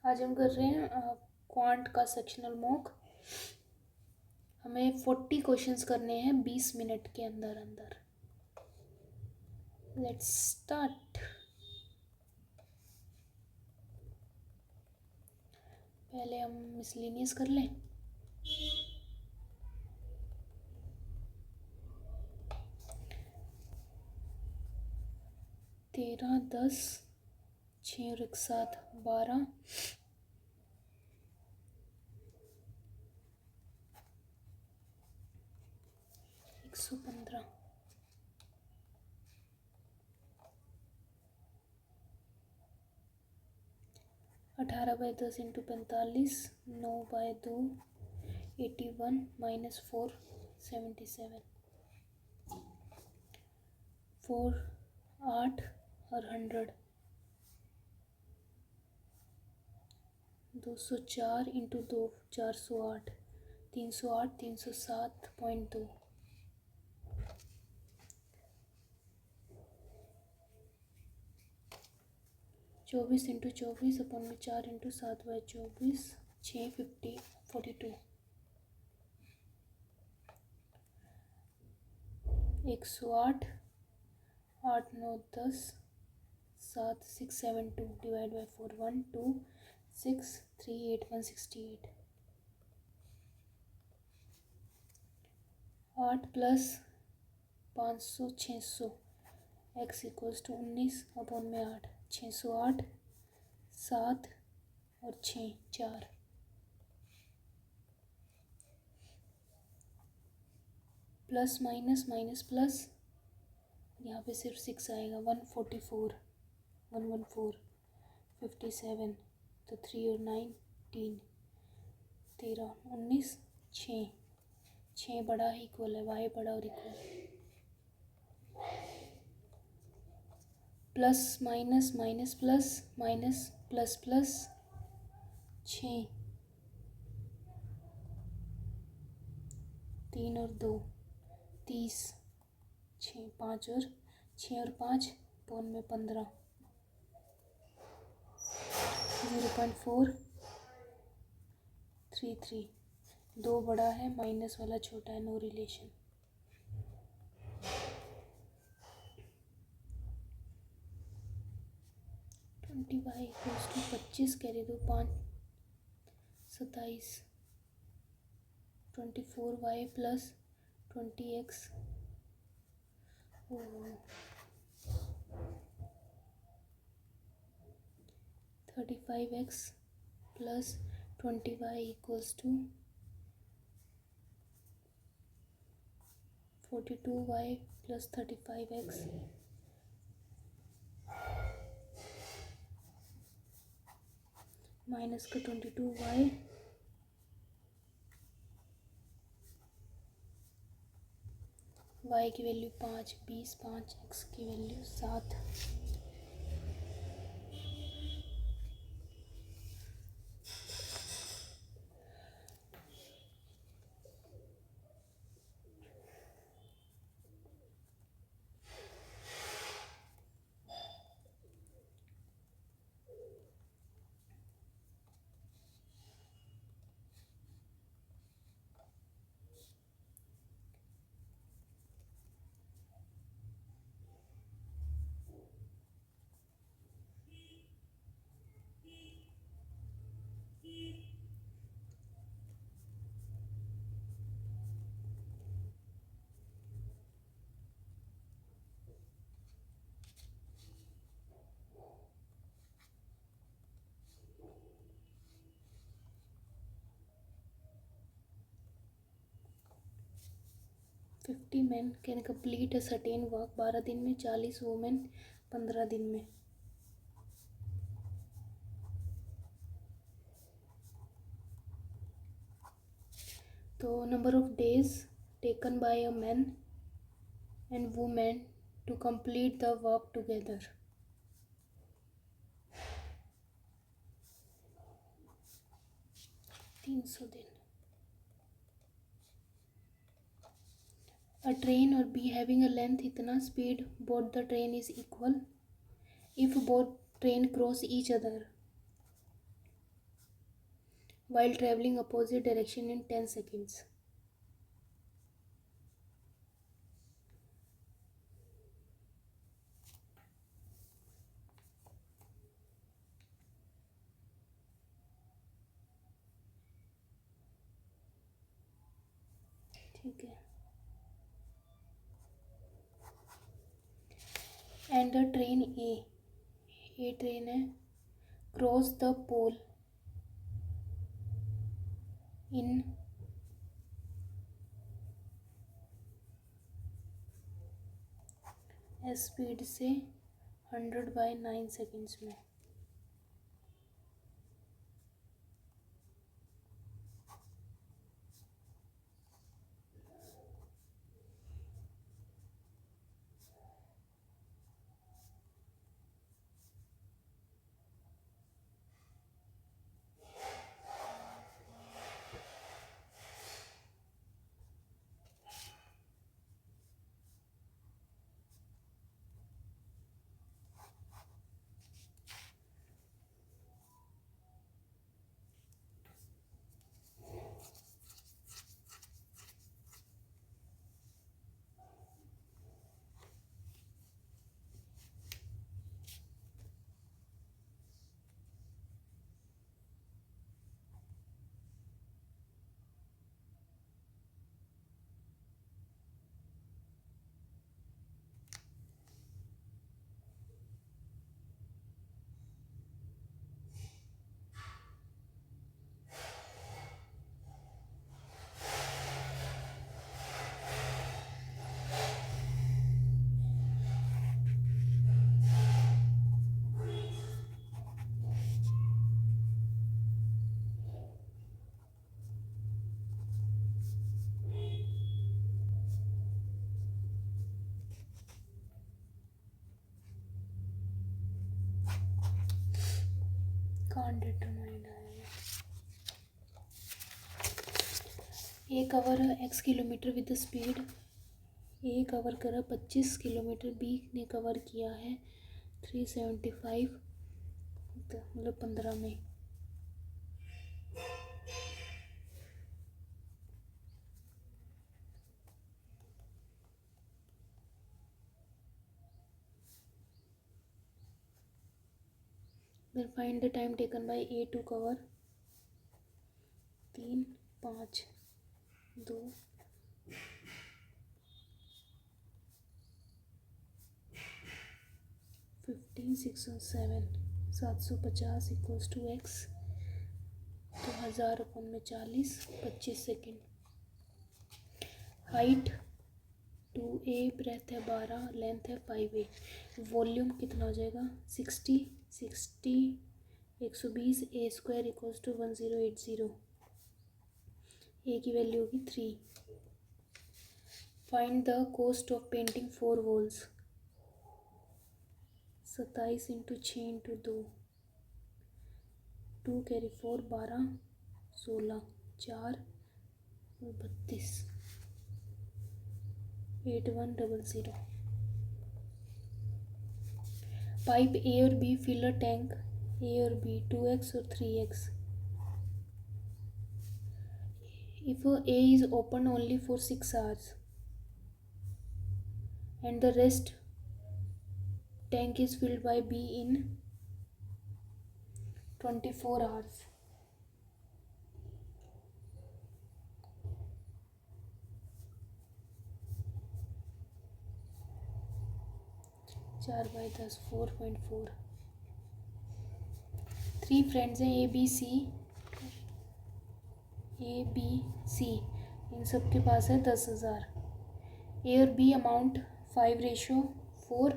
आज हम कर रहे हैं क्वांट का सेक्शनल मॉक। हमें 40 क्वेश्चंस करने हैं 20 मिनट के अंदर अंदर। Let's start. पहले हम मिसलेनियस कर लें। तेरह, 10, 6 और 1 7, 12, 115, 18/10 इंटू 45, 9/2, 81 -4, 77, 4, 8 और 100, 204 इंटू 2, 408, 308, 307.2, 24 इंटू 24 अपन में 4 into 7/24, 6, 50, 42, 108, 8, 9, 10, 7, 6, 7, 2 divide by 4, 1, 2, 6, 3, 8, 168, 8 plus 500, 600, x equals to 19 अपन में 8, 608, 7 और 6, 4, प्लस माइनस माइनस प्लस, यहाँ पे सिर्फ 6 आएगा, 144, 114, 57, तो 3 और 9, 3, 13, 19, 6, 6 बड़ा इक्वल है, y बड़ा और equal, plus minus minus plus minus plus plus, 6, 3 और 2, 30, 6, 5 और 6 और 5, पौन में 15, 0.433, 2 बड़ा है, माइनस वाला छोटा है, no relation. y equals to 25 carry दो 5, 27, 24y plus 20x, 35x plus 20y equals to 42y plus 35x, minus का 22y, y की वैल्यू 5, 20, 5, x की value 7, fifty man can complete a certain work 12 दिन में, 40 women 15 दिन में। तो number of days taken by a man and women to complete the work together, 300 दिन। A train or be having a length इतना, speed both the train is equal if both train cross each other, while traveling opposite direction in 10 seconds. ठीक है. And the train A train है, cross the pole in speed से 100/9 seconds में. Can't determine. A cover x kilometre with speed, A cover करा 25 kilometre, B ने cover किया है 375, मतलब 15 में. Then find the time taken by A to cover 3, 5, 2, 15, 6 और 7, 750 इक्वल्स टू x, तो 1000/40, 25 सेकेंड. हाइट 2a, ब्रेथ है 12, लेंथ है 5a. वॉल्यूम कितना हो जाएगा 60, 120 a² इक्वल्स टू 1080. ए की वैल्यू होगी 3. Find the cost of painting 4 walls. 27 × 6 × 2, 2 carry 4, 12, 16, 4 और 32, 8100. पाइप ए और बी फिल अ टैंक ए और बी 2x और 3x. If A is open only for 6 hours and the rest tank is filled by B in 24 hours. चार by 10, 4.4. 3 friends हैं A B C, इन सब के पास है 10,000. ए और B amount 5:4.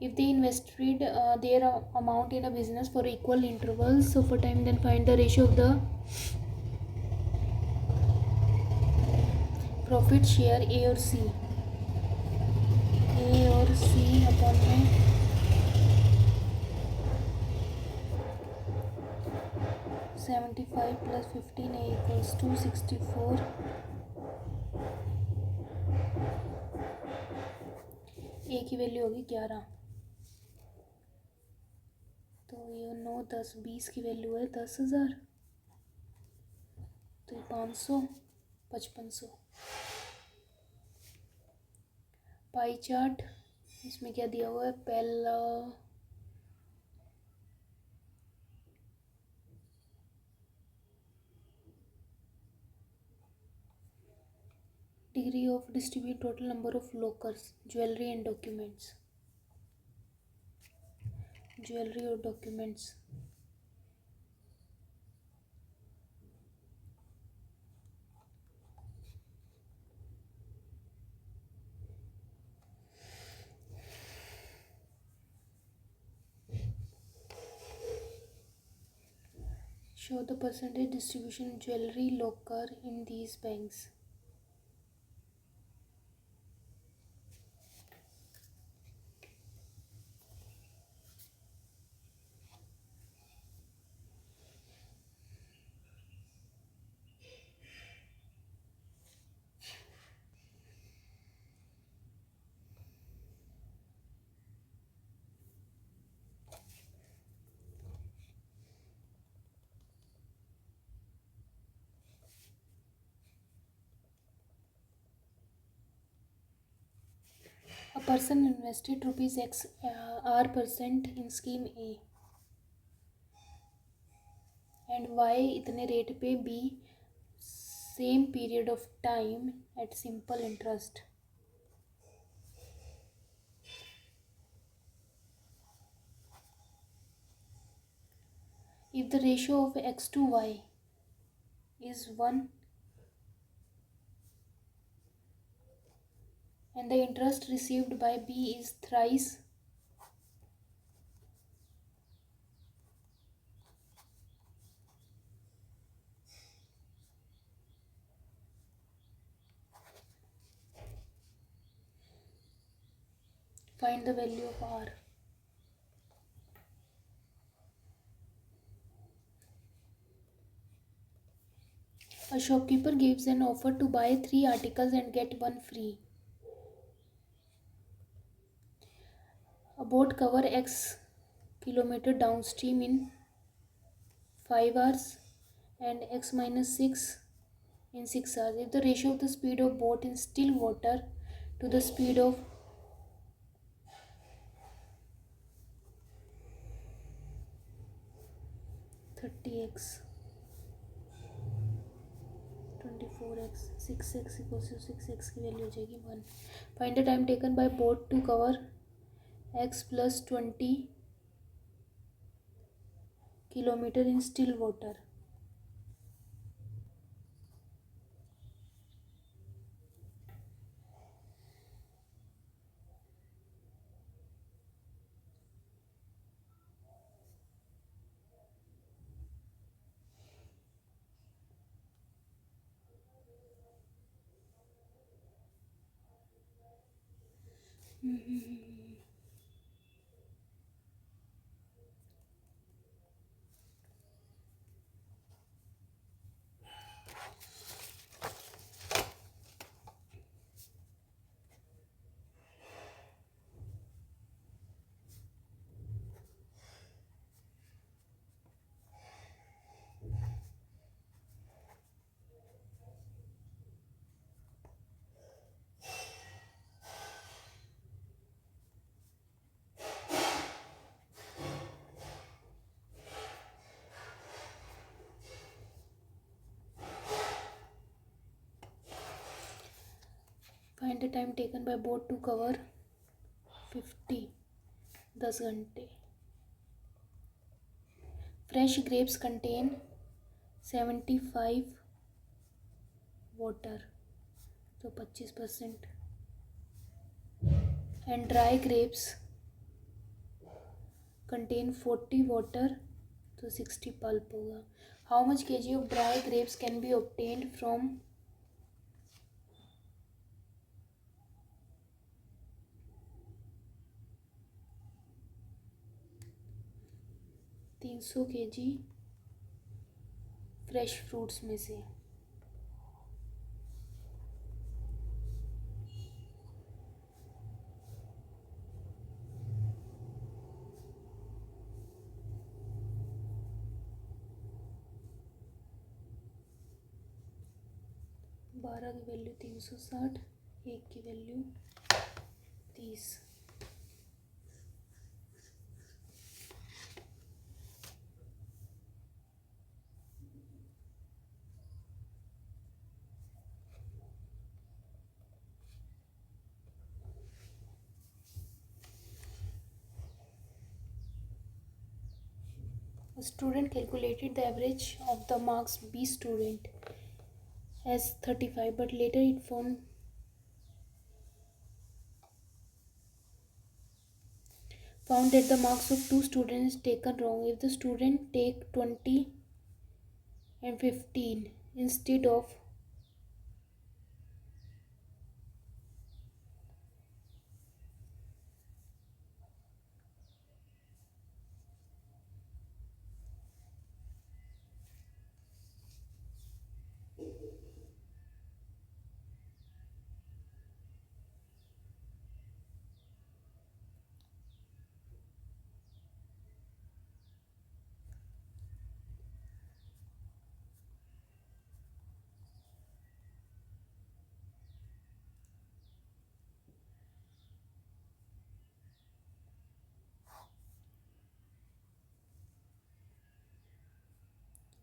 If they invested their amount in a business for equal intervals of time, then find the ratio of the profit share A और C. A और C upon में 75 + 15 A equals to 64. ए की value होगी 11, तो ये 9, 10, 20 की value है 10,000. तो 500, 5500। पाई चार्ट, इसमें क्या दिया हुआ है? पहला degree of distribute total number of lockers, jewelry and documents, jewelry or documents. Show the percentage distribution jewelry locker in these banks. A person invested rupees X R percent in scheme A and Y इतने rate पे B same period of time at simple interest. If the ratio of X to Y is 1 and the interest received by B is thrice find the value of R. A shopkeeper gives an offer to buy 3 articles and get 1 free. A boat cover X kilometer downstream in 5 hours and X minus 6 in 6 hours. If the ratio of the speed of boat in still water to the speed of x 24x 6x equals to 6x की value हो जाएगी 1. Find the time taken by boat to cover x plus 20 kilometer in still water. Find the time taken by boat to cover 50 10 घंटे. Fresh grapes contain 75 water, तो 25%, and dry grapes contain 40 water, तो 60 pulp होगा. How much kg of dry grapes can be obtained from 300 kg fresh fruits में से? 12 की value 360, 1 की value 30। A student calculated the average of the marks B student as 35, but later it found that the marks of two students taken wrong. If the student take 20 and 15 instead of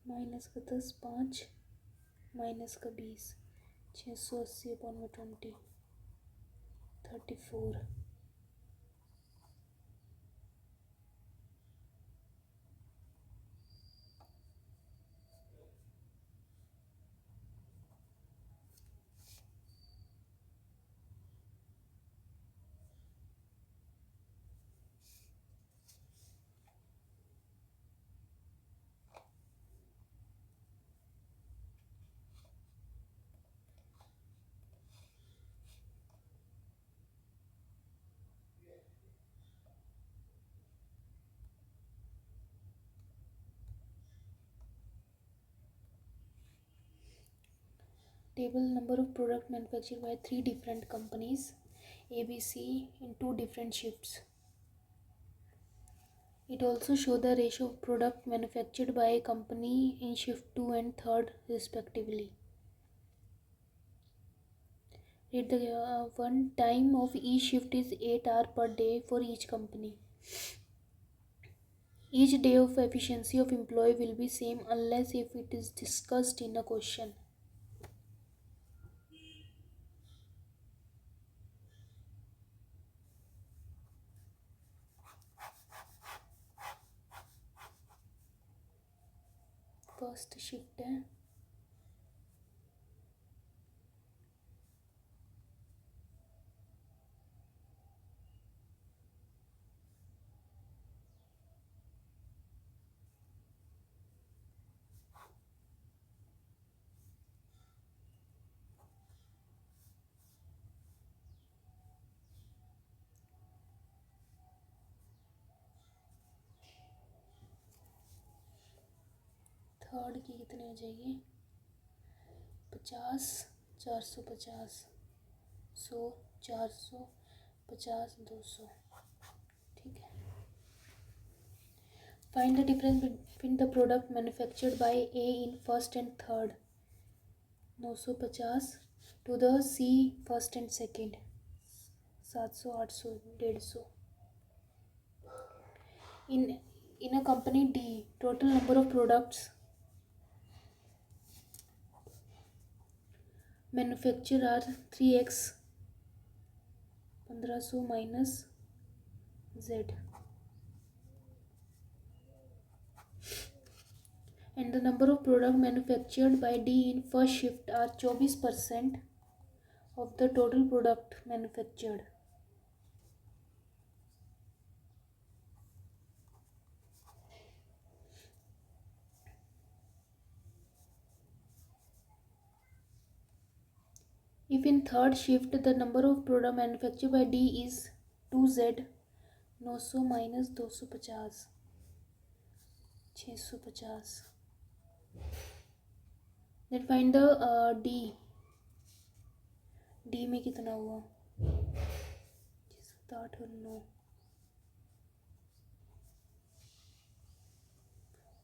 minus का 10, 5 minus का 20, 680 upon में 20, 34। Table number of product manufactured by 3 different companies ABC in 2 different shifts. It also shows the ratio of product manufactured by a company in shift 2 and 3rd respectively. The one time of each shift is 8 hours per day for each company. Each day of efficiency of employee will be same unless if it is discussed in a question. First shift है, third की कितने हो जाएगी 50, 450, 100, 450, 200। ठीक है। Find the difference between the product manufactured by A in first and third. 950 to the C first and second 700, 800, 150। In a company D, total number of products manufactured are 3x 1500 minus Z, and the number of products manufactured by D in first shift are 24% of the total product manufactured. If in third shift the number of product manufactured by D is 2Z, 900 minus 250, 650, then find the D में कितना हुआ 7, 8 और 9,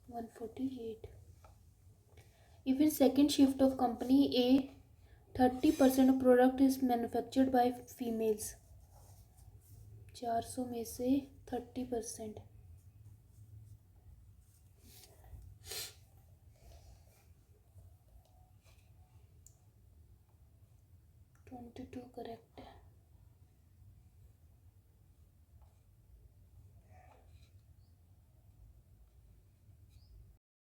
148. If in second shift of company A 30% of product is manufactured by females. 400 में से 30%। 22 correct है।